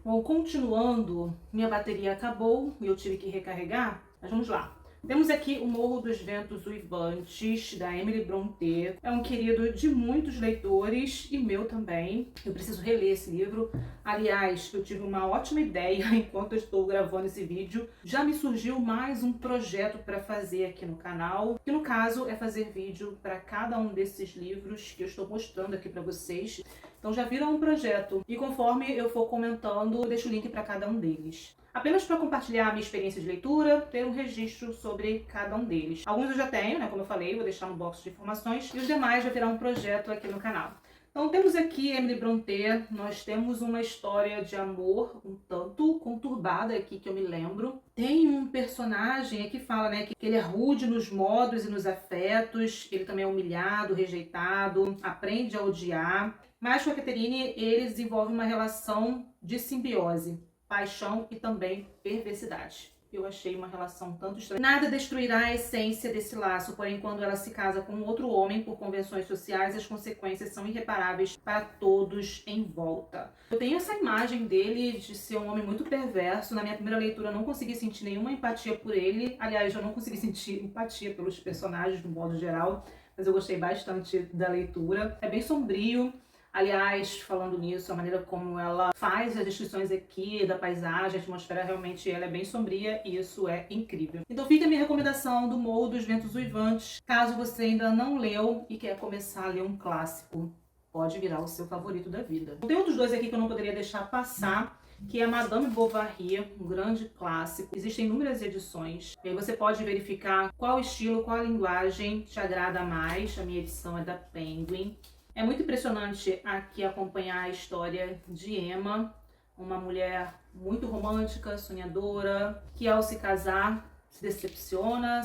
Bom, continuando, minha bateria acabou e eu tive que recarregar, mas vamos lá. Temos aqui O Morro dos Ventos Uivantes, da Emily Brontë. É um querido de muitos leitores e meu também. Eu preciso reler esse livro. Aliás, eu tive uma ótima ideia enquanto eu estou gravando esse vídeo. Já me surgiu mais um projeto para fazer aqui no canal, que no caso é fazer vídeo para cada um desses livros que eu estou mostrando aqui para vocês. Então já viram um projeto e conforme eu for comentando, eu deixo o link para cada um deles. Apenas para compartilhar a minha experiência de leitura, ter um registro sobre cada um deles. Alguns eu já tenho, né, como eu falei, vou deixar no box de informações, e os demais vai virar um projeto aqui no canal. Então temos aqui Emily Brontë, nós temos uma história de amor um tanto conturbada aqui que eu me lembro. Tem um personagem aqui que fala, né, que ele é rude nos modos e nos afetos, ele também é humilhado, rejeitado, aprende a odiar. Mas com a Catherine ele desenvolve uma relação de simbiose, paixão e também perversidade. Eu achei uma relação tanto estranha. Nada destruirá a essência desse laço, porém quando ela se casa com outro homem por convenções sociais, as consequências são irreparáveis para todos em volta. Eu tenho essa imagem dele de ser um homem muito perverso. Na minha primeira leitura eu não consegui sentir nenhuma empatia por ele. Aliás, eu não consegui sentir empatia pelos personagens no modo geral, mas eu gostei bastante da leitura. É bem sombrio. Aliás, falando nisso, a maneira como ela faz as descrições aqui da paisagem, a atmosfera, realmente ela é bem sombria e isso é incrível. Então fica a minha recomendação do Morro dos Ventos Uivantes. Caso você ainda não leu e quer começar a ler um clássico, pode virar o seu favorito da vida. Tem outros dois aqui que eu não poderia deixar passar, que é Madame Bovary, um grande clássico. Existem inúmeras edições. E aí você pode verificar qual estilo, qual linguagem te agrada mais. A minha edição é da Penguin. É muito impressionante aqui acompanhar a história de Emma, uma mulher muito romântica, sonhadora, que ao se casar se decepciona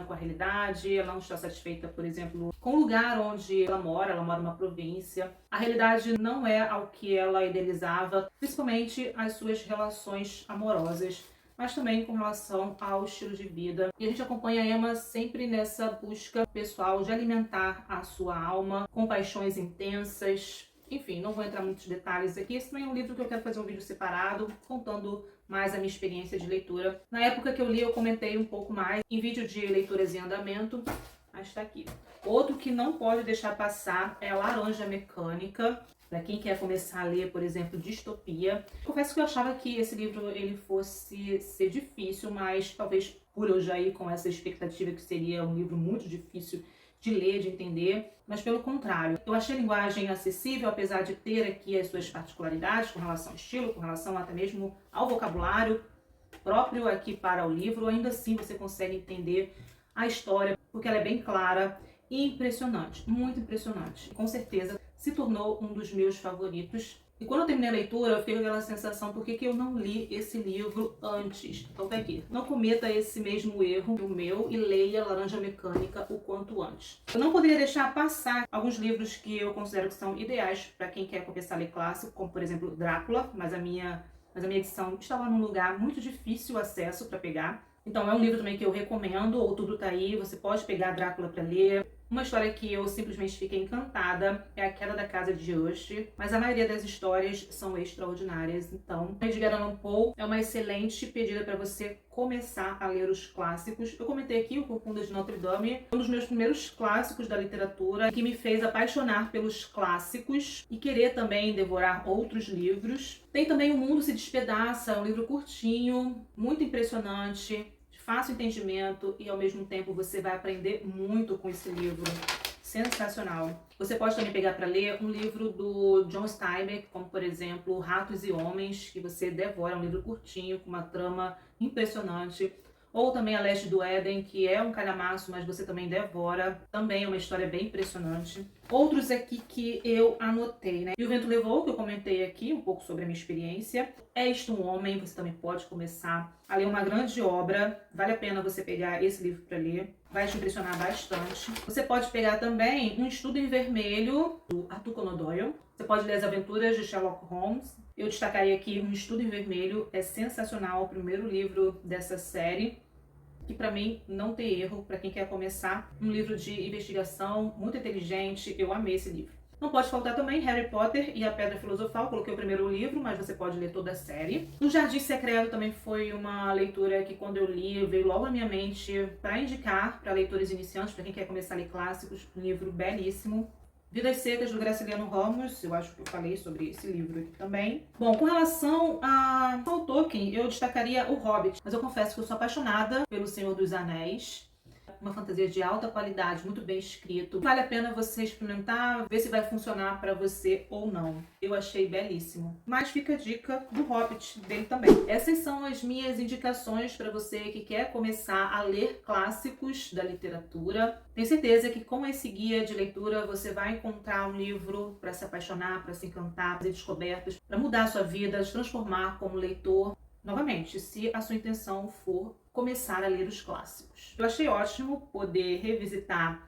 com a realidade, ela não está satisfeita, por exemplo, com o lugar onde ela mora numa província. A realidade não é ao que ela idealizava, principalmente as suas relações amorosas, mas também com relação ao estilo de vida. E a gente acompanha a Emma sempre nessa busca pessoal de alimentar a sua alma com paixões intensas. Enfim, não vou entrar em muitos detalhes aqui. Esse também é um livro que eu quero fazer um vídeo separado, contando mais a minha experiência de leitura. Na época que eu li, eu comentei um pouco mais em vídeo de leituras em andamento, mas está aqui. Outro que não pode deixar passar é a Laranja Mecânica. Para quem quer começar a ler, por exemplo, Distopia. Confesso que eu achava que esse livro ele fosse ser difícil, mas talvez por eu já ir com essa expectativa que seria um livro muito difícil de ler, de entender, mas pelo contrário. Eu achei a linguagem acessível, apesar de ter aqui as suas particularidades com relação ao estilo, com relação até mesmo ao vocabulário próprio aqui para o livro. Ainda assim você consegue entender a história, porque ela é bem clara e impressionante, muito impressionante. Com certeza se tornou um dos meus favoritos. E quando eu terminei a leitura, eu fiquei com aquela sensação, por que eu não li esse livro antes? Então tá aqui, não cometa esse mesmo erro o meu e leia Laranja Mecânica o quanto antes. Eu não poderia deixar passar alguns livros que eu considero que são ideais para quem quer começar a ler clássico, como por exemplo Drácula, mas a minha edição estava num lugar muito difícil acesso para pegar. Então é um livro também que eu recomendo, ou Tudo Tá Aí, você pode pegar Drácula para ler. Uma história que eu simplesmente fiquei encantada é A Queda da Casa de Usher, mas a maioria das histórias são extraordinárias. Então, Edgar Allan Poe é uma excelente pedida para você começar a ler os clássicos. Eu comentei aqui o Corcunda de Notre Dame, um dos meus primeiros clássicos da literatura, que me fez apaixonar pelos clássicos e querer também devorar outros livros. Tem também O Mundo se Despedaça, um livro curtinho, muito impressionante, fácil entendimento e ao mesmo tempo você vai aprender muito com esse livro. Sensacional. Você pode também pegar para ler um livro do John Steinbeck, como por exemplo Ratos e Homens, que você devora, um livro curtinho com uma trama impressionante. Ou também A Leste do Éden, que é um calhamaço, mas você também devora. Também é uma história bem impressionante. Outros aqui que eu anotei, né? E O Vento Levou, que eu comentei aqui, um pouco sobre a minha experiência. É Isto um Homem, você também pode começar a ler uma grande obra. Vale a pena você pegar esse livro para ler. Vai te impressionar bastante. Você pode pegar também Um Estudo em Vermelho, do Arthur Conan Doyle. Você pode ler As Aventuras de Sherlock Holmes. Eu destacaria aqui Um Estudo em Vermelho, é sensacional, o primeiro livro dessa série. que para mim não tem erro, para quem quer começar um livro de investigação muito inteligente. Eu amei esse livro. Não pode faltar também Harry Potter e a Pedra Filosofal. Coloquei o primeiro livro, mas você pode ler toda a série. O Jardim Secreto também foi uma leitura que, quando eu li, veio logo à minha mente para indicar para leitores iniciantes, para quem quer começar a ler clássicos. Um livro belíssimo. Vidas Secas, do Graciliano Ramos, eu acho que eu falei sobre esse livro aqui também. Bom, com relação ao Tolkien, eu destacaria O Hobbit, mas eu confesso que eu sou apaixonada pelo Senhor dos Anéis. Uma fantasia de alta qualidade, muito bem escrito. Vale a pena você experimentar, ver se vai funcionar para você ou não. Eu achei belíssimo. Mas fica a dica do Hobbit dele também. Essas são as minhas indicações para você que quer começar a ler clássicos da literatura. Tenho certeza que com esse guia de leitura você vai encontrar um livro para se apaixonar, para se encantar, fazer descobertas, para mudar a sua vida, se transformar como leitor. Novamente, se a sua intenção for começar a ler os clássicos. Eu achei ótimo poder revisitar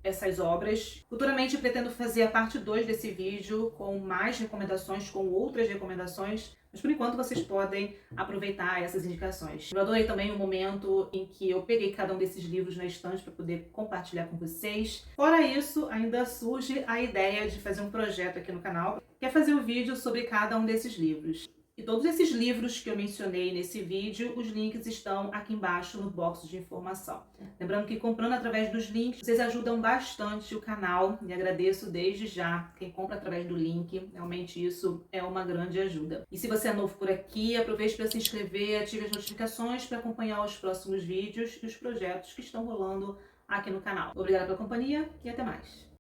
essas obras. Futuramente pretendo fazer a parte 2 desse vídeo com mais recomendações, com outras recomendações, mas por enquanto vocês podem aproveitar essas indicações. Eu adorei também o momento em que eu peguei cada um desses livros na estante para poder compartilhar com vocês. Fora isso, ainda surge a ideia de fazer um projeto aqui no canal, que é fazer um vídeo sobre cada um desses livros. E todos esses livros que eu mencionei nesse vídeo, os links estão aqui embaixo no box de informação. Lembrando que comprando através dos links, vocês ajudam bastante o canal e agradeço desde já quem compra através do link. Realmente isso é uma grande ajuda. E se você é novo por aqui, aproveite para se inscrever, ative as notificações para acompanhar os próximos vídeos e os projetos que estão rolando aqui no canal. Obrigada pela companhia e até mais.